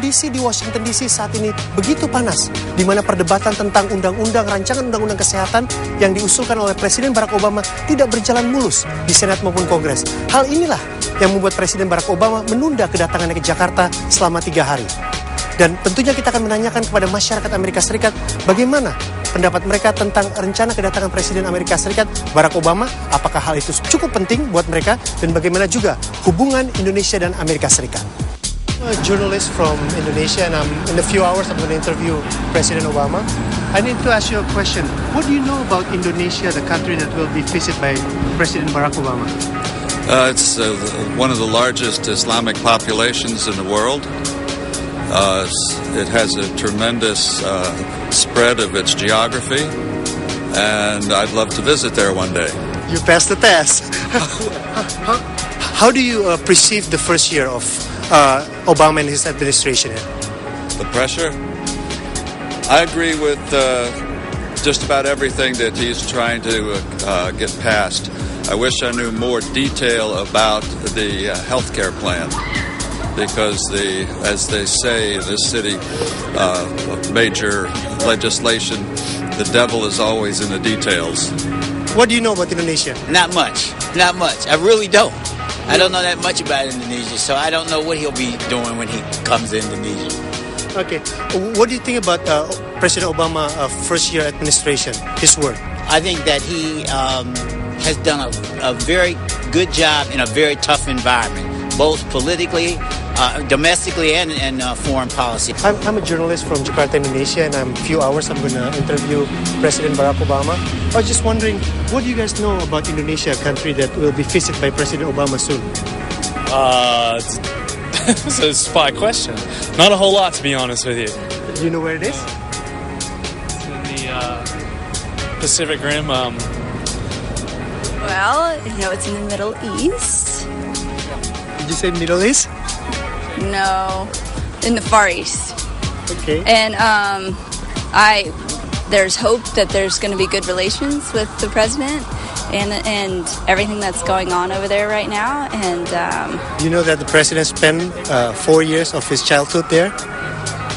kondisi di Washington DC saat ini begitu panas, di mana perdebatan tentang rancangan undang-undang kesehatan yang diusulkan oleh Presiden Barack Obama tidak berjalan mulus di Senat maupun Kongres. Hal inilah yang membuat Presiden Barack Obama menunda kedatangannya ke Jakarta selama 3 hari. Dan tentunya kita akan menanyakan kepada masyarakat Amerika Serikat bagaimana pendapat mereka tentang rencana kedatangan Presiden Amerika Serikat Barack Obama, apakah hal itu cukup penting buat mereka, dan bagaimana juga hubungan Indonesia dan Amerika Serikat. A journalist from Indonesia, and in a few hours I'm going to interview President Obama. I need to ask you a question. What do you know about Indonesia, the country that will be visited by President Barack Obama? It's one of the largest Islamic populations in the world. It has a tremendous spread of its geography, and I'd love to visit there one day. You passed the test. How do you perceive the first year of Obama and his administration? The pressure? I agree with just about everything that he's trying to get passed. I wish I knew more detail about the healthcare plan. Because as they say in this city, major legislation, the devil is always in the details. What do you know about Indonesia? Not much. I really don't. I don't know that much about Indonesia, so I don't know what he'll be doing when he comes to Indonesia. Okay. What do you think about President Obama's first year administration, his work? I think that he has done a very good job in a very tough environment, both politically, domestically and foreign policy. I'm a journalist from Jakarta, Indonesia, and in a few hours I'm going to interview President Barack Obama. I was just wondering, what do you guys know about Indonesia, a country that will be visited by President Obama soon? It's a spy question. Not a whole lot, to be honest with you. Do you know where it is? It's in the Pacific Rim. Well, it's in the Middle East. Did you say Middle East? No, in the Far East. Okay. And there's hope that there's going to be good relations with the president and everything that's going on over there right now. And you know that the president spent 4 years of his childhood there?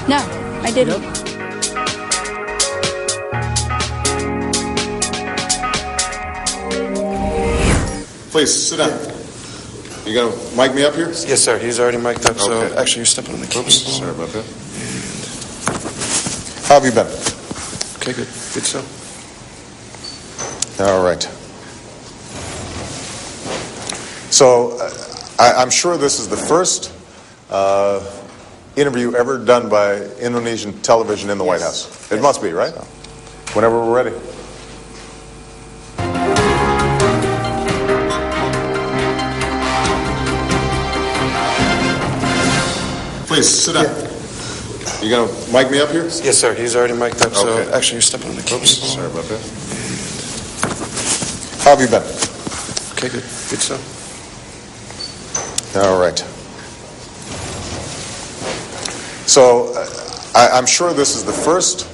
No, I didn't. Nope. Please sit down. You gonna mic me up here? Yes, sir. He's already mic'd up. So Okay. actually, you're stepping on the keys. Oops, sorry about that. How have you been? Okay, good. Good, sir. All right. So I'm sure this is the first interview ever done by Indonesian television in the White House. It must be, right? Whenever we're ready. Please sit down. You gonna mic me up here? Yes, sir. He's already mic'd up. So Okay. actually, you're stepping on the keys. Oops, sorry about that. How have you been? Okay, good. Good, sir. All right. So I'm sure this is the first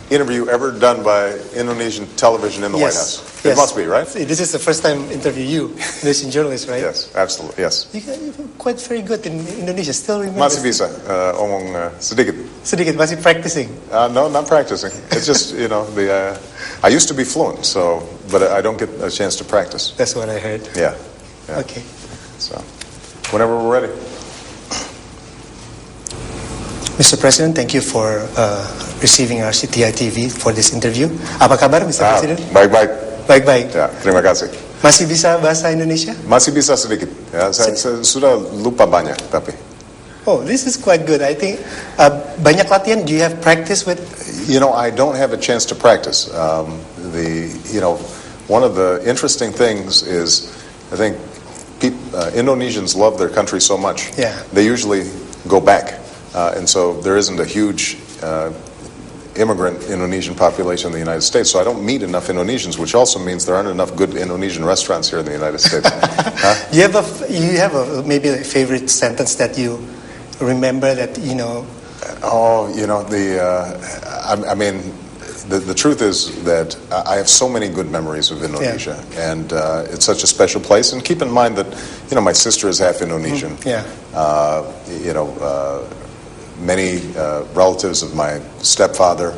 interview ever done by Indonesian television in the White House. It must be, right? This is the first time interview you, Indonesian journalist, right? Yes, absolutely, yes. You're quite very good in Indonesia. Still remember? Masih bisa omong sedikit. Sedikit, masih practicing. No, not practicing. It's just, I used to be fluent, but I don't get a chance to practice. That's what I heard. Yeah. Okay. So, whenever we're ready. Mr. President, thank you for receiving RCTI TV for this interview. Apa kabar, Mr. President? Baik-baik. Baik-baik. Ya, terima kasih. Masih bisa bahasa Indonesia? Masih bisa sedikit. Ya, saya sudah lupa banyak, tapi. Oh, this is quite good. I think banyak latihan. Do you have practice with? I don't have a chance to practice. One of the interesting things is, I think, Indonesians love their country so much. Yeah. They usually go back, and so there isn't a huge immigrant Indonesian population in the United States. So I don't meet enough Indonesians, which also means there aren't enough good Indonesian restaurants here in the United States. Huh? You have maybe a favorite sentence that you remember that. The truth is that I have so many good memories of Indonesia, and it's such a special place. And keep in mind that, my sister is half Indonesian. Many relatives of my stepfather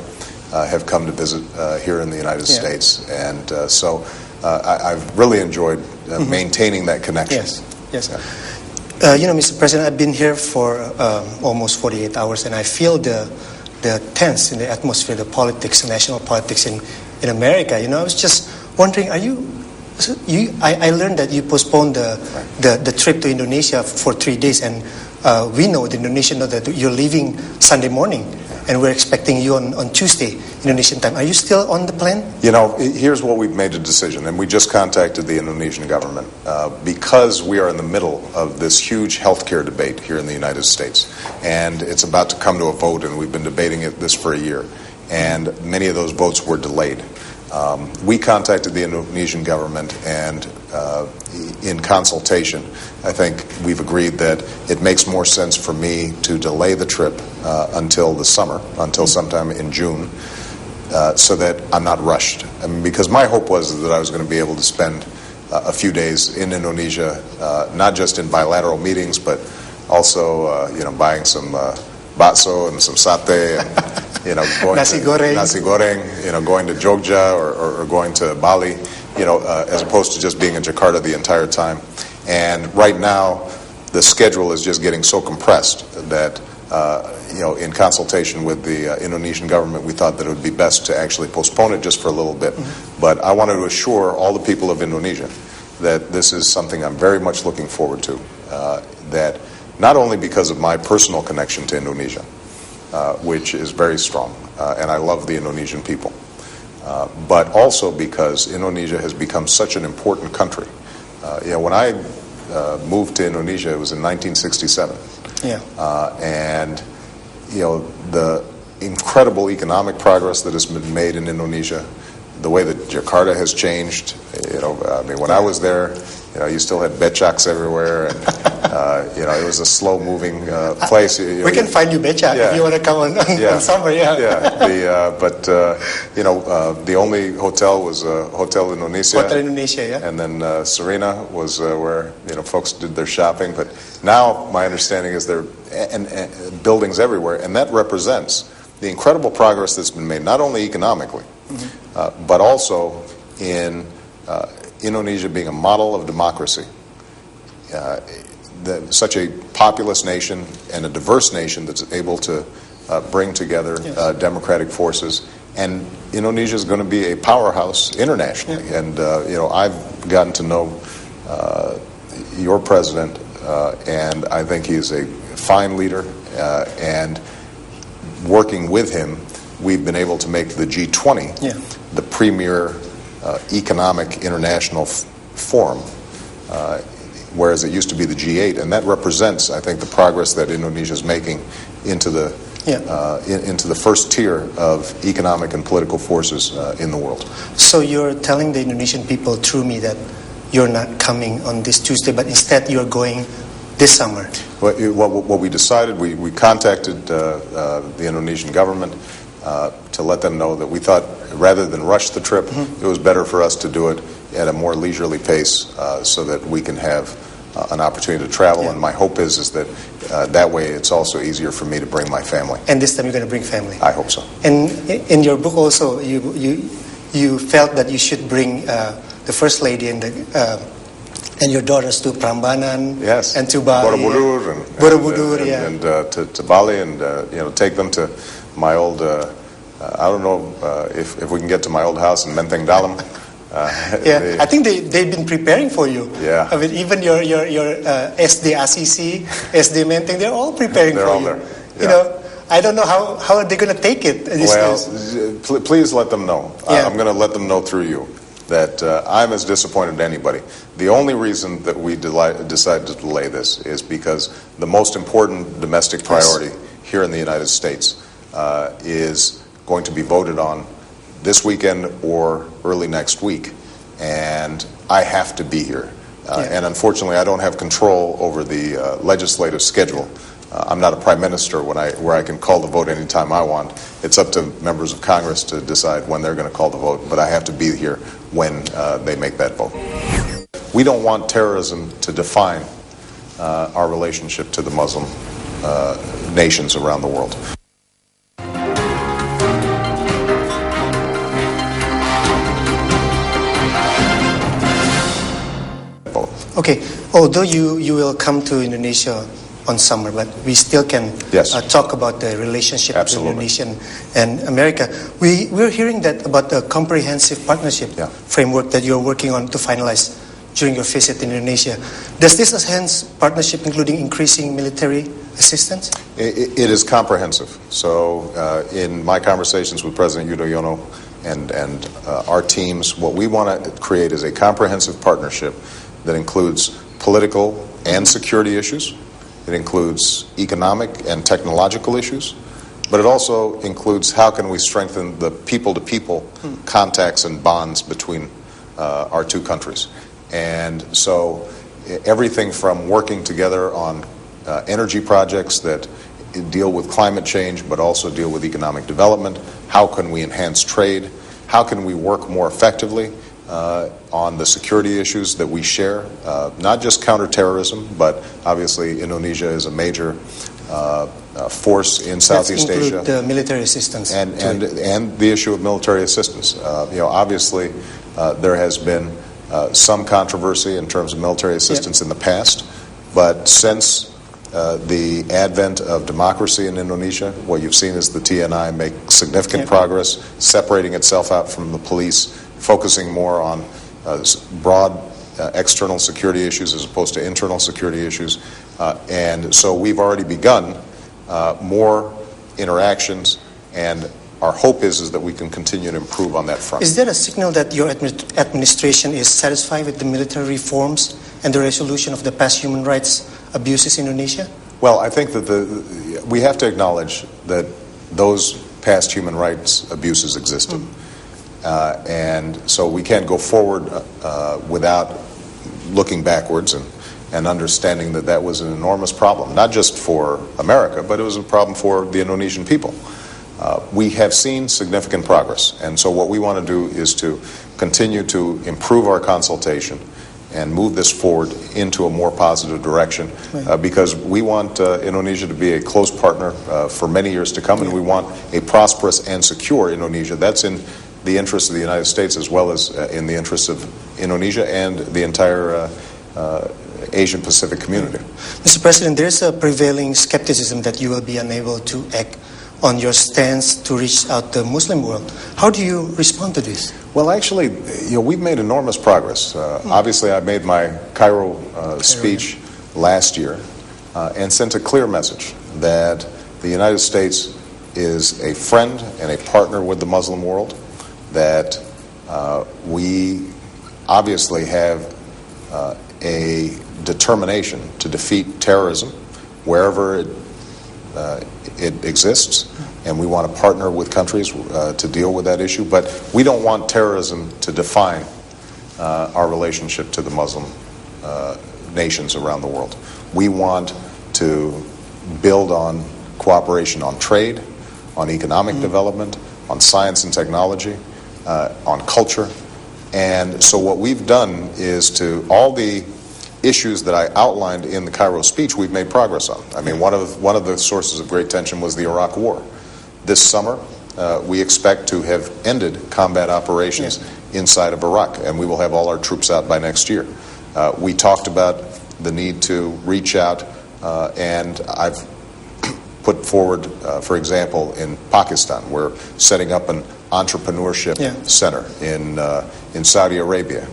have come to visit here in the United States, and so I've really enjoyed maintaining that connection. Yes. Mr. President, I've been here for almost 48 hours, and I feel the tense in the atmosphere, the politics, national politics in America. I was just wondering, I learned that you postponed the trip to Indonesia for 3 days, and we know, the Indonesian know that you're leaving Sunday morning, and we're expecting you on Tuesday, Indonesian time. Are you still on the plane? Here's what we've made a decision, and we just contacted the Indonesian government because we are in the middle of this huge healthcare debate here in the United States, and it's about to come to a vote, and we've been debating this for a year, and many of those votes were delayed. We contacted the Indonesian government, and in consultation, I think we've agreed that it makes more sense for me to delay the trip until the summer, until sometime in June, so that I'm not rushed. Because my hope was that I was going to be able to spend a few days in Indonesia, not just in bilateral meetings, but also, buying some bakso and some satay, and going nasi goreng, going to Jogja or going to Bali, as opposed to just being in Jakarta the entire time. And right now, the schedule is just getting so compressed that, in consultation with the Indonesian government, we thought that it would be best to actually postpone it just for a little bit. But I wanted to assure all the people of Indonesia that this is something I'm very much looking forward to, that not only because of my personal connection to Indonesia, which is very strong, and I love the Indonesian people, but also because Indonesia has become such an important country. When I moved to Indonesia, it was in 1967. And, the incredible economic progress that has been made in Indonesia, the way that Jakarta has changed, when I was there, you still had becaks everywhere, and it was a slow-moving place. We can find you becak if you want to come on summer. The only hotel was Hotel Indonesia. Hotel Indonesia, and then Serena was where folks did their shopping. But now my understanding is there and buildings everywhere, and that represents the incredible progress that's been made, not only economically, but also in Indonesia being a model of democracy. Such a populous nation and a diverse nation that's able to bring together democratic forces. And Indonesia is going to be a powerhouse internationally. And, I've gotten to know your president, and I think he's a fine leader. And working with him, we've been able to make the G20 the premier economic international forum, whereas it used to be the G8, and that represents, I think, the progress that Indonesia is making into the first tier of economic and political forces in the world. So you're telling the Indonesian people through me that you're not coming on this Tuesday, but instead you're going this summer? What we decided, we contacted the Indonesian government to let them know that we thought, rather than rush the trip, it was better for us to do it at a more leisurely pace, so that we can have an opportunity to travel. And my hope is that that way it's also easier for me to bring my family. And this time you're going to bring family? I hope so. And in your book also, you felt that you should bring the First Lady and your daughters to Prambanan, and to Bali, Borobudur, and to Bali, and take them to my old. I don't know if we can get to my old house in Menteng Dalam. I think they've been preparing for you. I mean, even your SD ACC, SD Menteng, they're all preparing for you. There. I don't know how are they going to take it. Please let them know. I'm going to let them know through you that I'm as disappointed as anybody. The only reason that we decided to delay this is because the most important domestic priority here in the United States is going to be voted on this weekend or early next week, and I have to be here. And unfortunately, I don't have control over the legislative schedule I'm not a prime minister where I can call the vote anytime I want. It's up to members of Congress to decide when they're going to call the vote, but I have to be here when they make that vote. We don't want terrorism to define our relationship to the Muslim nations around the world. Okay, although you will come to Indonesia on summer, but we still can talk about the relationship between Indonesia and America. We're hearing that about the comprehensive partnership framework that you're working on to finalize during your visit in Indonesia. Does this enhance partnership, including increasing military assistance? It is comprehensive. So in my conversations with President Yudhoyono and our teams, what we want to create is a comprehensive partnership that includes political and security issues. It includes economic and technological issues, but it also includes how can we strengthen the people-to-people contacts and bonds between our two countries. And so everything from working together on energy projects that deal with climate change but also deal with economic development, how can we enhance trade, how can we work more effectively on the security issues that we share, not just counterterrorism, but obviously Indonesia is a major force in Southeast Asia. Include the military assistance. And the issue of military assistance. Obviously there has been some controversy in terms of military assistance in the past, but since the advent of democracy in Indonesia, what you've seen is the TNI make significant progress, separating itself out from the police, focusing more on broad external security issues as opposed to internal security issues. And so we've already begun more interactions, and our hope is that we can continue to improve on that front. Is there a signal that your administration is satisfied with the military reforms and the resolution of the past human rights abuses in Indonesia? Well, I think that we have to acknowledge that those past human rights abuses existed. And so we can't go forward without looking backwards and understanding that that was an enormous problem, not just for America, but it was a problem for the Indonesian people. We have seen significant progress, and so what we want to do is to continue to improve our consultation and move this forward into a more positive direction, because we want Indonesia to be a close partner for many years to come, and we want a prosperous and secure Indonesia. That's in the interest of the United States as well as in the interest of Indonesia and the entire Asian Pacific community. Mr. President, there's a prevailing skepticism that you will be unable to act on your stance to reach out the Muslim world. How do you respond to this? Well, actually, we've made enormous progress. Obviously, I made my Cairo speech last year and sent a clear message that the United States is a friend and a partner with the Muslim world, that we obviously have a determination to defeat terrorism wherever it exists, and we want to partner with countries to deal with that issue. But we don't want terrorism to define our relationship to the Muslim nations around the world. We want to build on cooperation on trade, on economic development, on science and technology, on culture. And so what we've done is to all the issues that I outlined in the Cairo speech, we've made progress on. I mean, one of the sources of great tension was the Iraq War. This summer, we expect to have ended combat operations inside of Iraq, and we will have all our troops out by next year. We talked about the need to reach out, and I've put forward, for example, in Pakistan, we're setting up an entrepreneurship center in Saudi Arabia.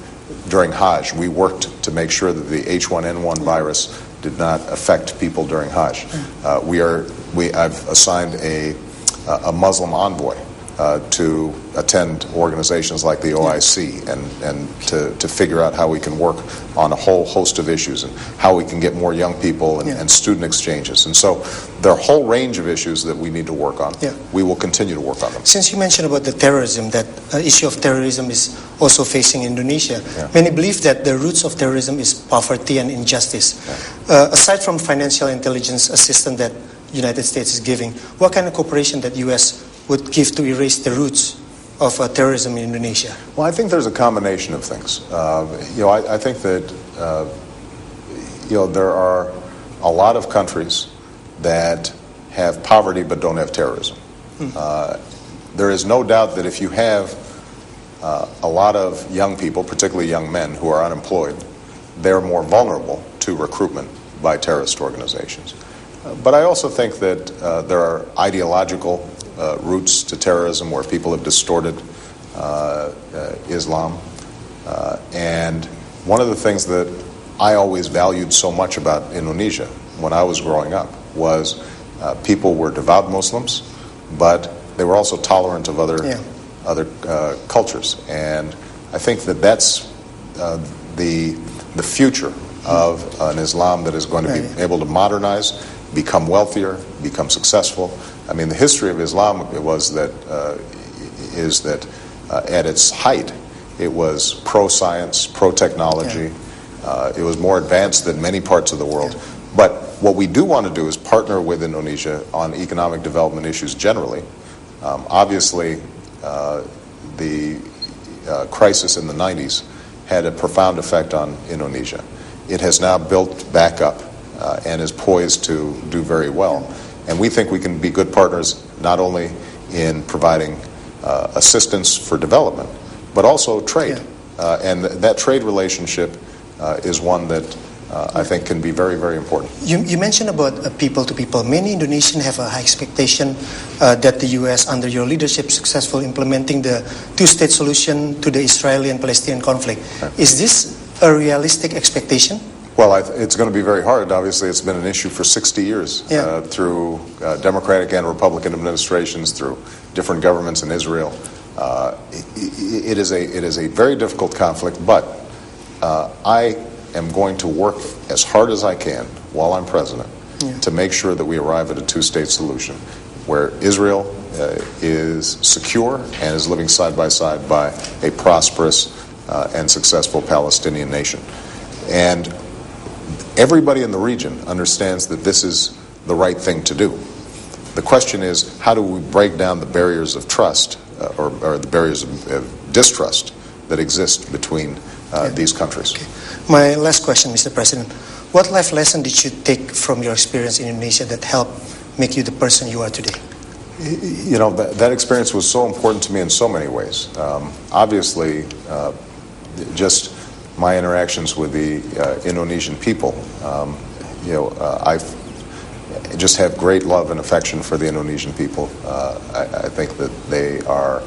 During Hajj, we worked to make sure that the H1N1 virus did not affect people during Hajj. I've assigned a Muslim envoy to attend organizations like the OIC and to figure out how we can work on a whole host of issues and how we can get more young people and student exchanges. And so there are a whole range of issues that we need to work on. Yeah. We will continue to work on them. Since you mentioned about the terrorism, that issue of terrorism is also facing Indonesia. Yeah. Many believe that the roots of terrorism is poverty and injustice. Aside from financial intelligence assistance that United States is giving, what kind of cooperation that U.S. would give to erase the roots of terrorism in Indonesia? Well, I think there's a combination of things. I think that there are a lot of countries that have poverty but don't have terrorism. There is no doubt that if you have a lot of young people, particularly young men who are unemployed, they're more vulnerable to recruitment by terrorist organizations. But I also think that there are ideological roots to terrorism where people have distorted Islam. And one of the things that I always valued so much about Indonesia when I was growing up was people were devout Muslims, but they were also tolerant of other cultures. And I think that that's the future of an Islam that is going to be able to modernize, become wealthier, become successful. I mean, the history of Islam is that at its height, it was pro-science, pro-technology. It was more advanced than many parts of the world. But what we do want to do is partner with Indonesia on economic development issues generally. Obviously, the crisis in the 90s had a profound effect on Indonesia. It has now built back up and is poised to do very well. And we think we can be good partners not only in providing assistance for development, but also trade. And that trade relationship is one that I think can be very, very important. You mentioned about people to people. Many Indonesians have a high expectation that the U.S. under your leadership successful implementing the two-state solution to the Israeli and Palestinian conflict. Is this a realistic expectation? Well, it's going to be very hard. Obviously, it's been an issue for 60 years through Democratic and Republican administrations, through different governments in Israel. It is a very difficult conflict, but I am going to work as hard as I can while I'm president to make sure that we arrive at a two-state solution where Israel is secure and is living side by side by a prosperous and successful Palestinian nation. And everybody in the region understands that this is the right thing to do. The question is, how do we break down the barriers of trust or the barriers of distrust that exist between these countries? Okay. My last question, Mr. President. What life lesson did you take from your experience in Indonesia that helped make you the person you are today? You know, that experience was so important to me in so many ways. Obviously, just my interactions with the Indonesian people, I just have great love and affection for the Indonesian people. I think that they are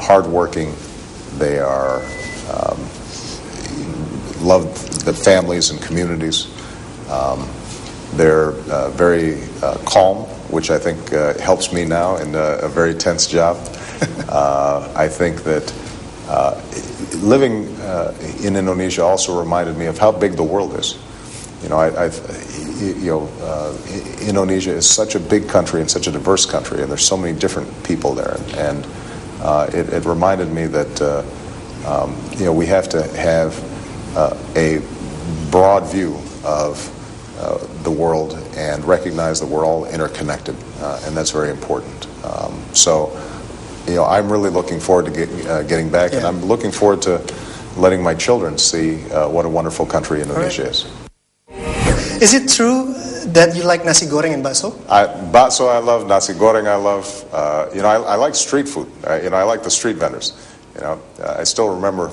hardworking. They are love the families and communities. They're very calm, which I think helps me now in a very tense job. I think that living in Indonesia also reminded me of how big the world is. Indonesia is such a big country and such a diverse country, and there's so many different people there. And it reminded me that we have to have a broad view of the world and recognize that we're all interconnected, and that's very important. I'm really looking forward to getting back, and I'm looking forward to letting my children see what a wonderful country Indonesia is. Is it true that you like nasi goreng and bakso? Bakso I love, nasi goreng I love. I like street food. I like the street vendors. I still remember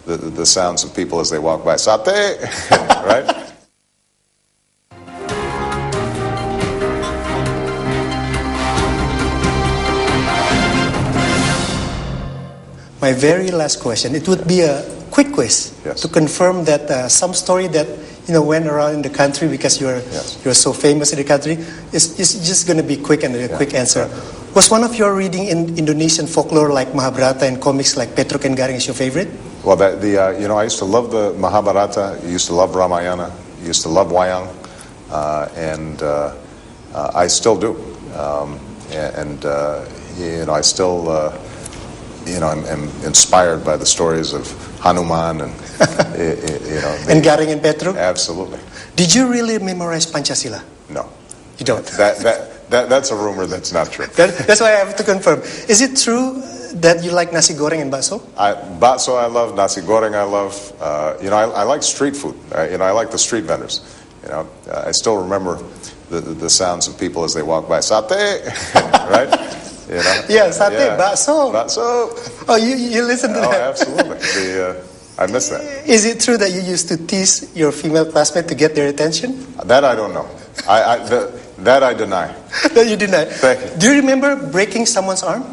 the sounds of people as they walk by. Sate, right? My very last question, it would be a quick quiz to confirm that some story that went around in the country because you're so famous in the country. It's just going to be quick and a quick answer. Right. Was one of your reading in Indonesian folklore like Mahabharata and comics like Petruk and Garing is your favorite? Well, I used to love the Mahabharata. I used to love Ramayana. I used to love Wayang, and I still do. I still, am inspired by the stories of Hanuman and, and Garing and Petruk? Absolutely. Did you really memorize Pancasila? No. You don't? That's a rumor that's not true. That's why I have to confirm. Is it true that you like nasi goreng and bakso? Bakso I love, nasi goreng I love. I like street food. I like the street vendors. I still remember the sounds of people as they walk by. Satay, right? Yeah, satay, bakso. Bakso. Oh, you listen to that? Oh, absolutely. I miss that. Is it true that you used to tease your female classmate to get their attention? That I don't know. That I deny. That you deny. Thank you. Do you remember breaking someone's arm?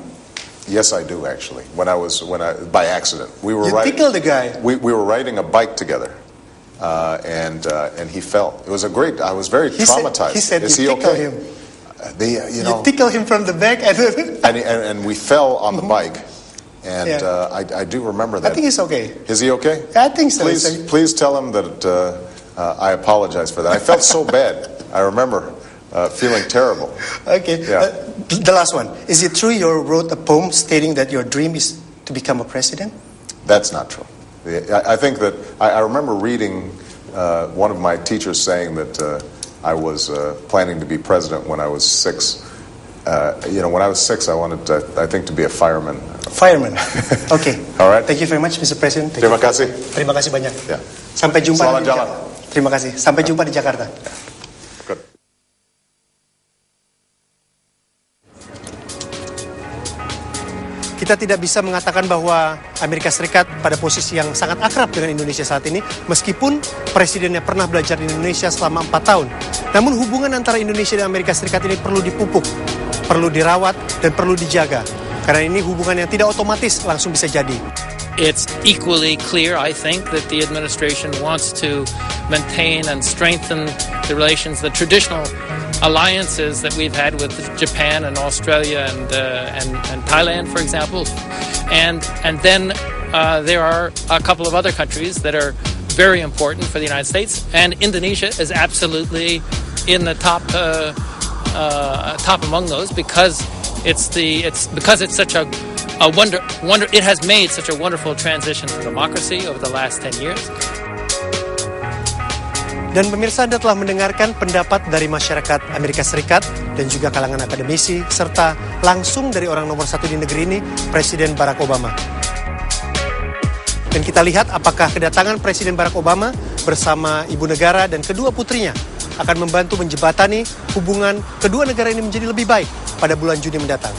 Yes, I do actually. By accident, we were tickled the guy. We were riding a bike together, and he fell. It was I was very traumatized. He said Is you he tickled okay? him. You tickle him from the back, and we fell on the bike. And I do remember that. I think he's okay. Is he okay? I think so. Please tell him that I apologize for that. I felt so bad. I remember feeling terrible. Okay. Yeah. The last one. Is it true you wrote a poem stating that your dream is to become a president? That's not true. I think that I remember reading one of my teachers saying that I was planning to be president when I was 6. When I was 6, I wanted, I think, to be a fireman. Fireman. Okay. All right. Thank you very much, Mr. President. Terima kasih. Terima kasih banyak. Yeah. Sampai jumpa. Selamat jalan. Terima kasih. Sampai jumpa di Jakarta. Good. Kita tidak bisa mengatakan bahwa Amerika Serikat pada posisi yang sangat akrab dengan Indonesia saat ini, meskipun presidennya pernah belajar di Indonesia selama 4 tahun. Namun hubungan antara Indonesia dan Amerika Serikat ini perlu dipupuk, perlu dirawat, dan perlu dijaga. Karena ini hubungan yang tidak otomatis langsung bisa jadi. It's equally clear, I think, that the administration wants to maintain and strengthen the relations, the traditional alliances that we've had with Japan and Australia and Thailand, for example, and then there are a couple of other countries that are very important for the United States, and Indonesia is absolutely in the top among those because it's such a wonder. It has made such a wonderful transition to democracy over the last 10 years. Dan pemirsa, Anda telah mendengarkan pendapat dari masyarakat Amerika Serikat dan juga kalangan akademisi, serta langsung dari orang nomor 1 di negeri ini, Presiden Barack Obama. Dan kita lihat apakah kedatangan Presiden Barack Obama bersama ibu negara dan kedua putrinya akan membantu menjembatani hubungan kedua negara ini menjadi lebih baik pada bulan Juni mendatang.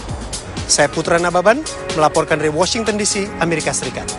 Saya Putra Nababan, melaporkan dari Washington DC, Amerika Serikat.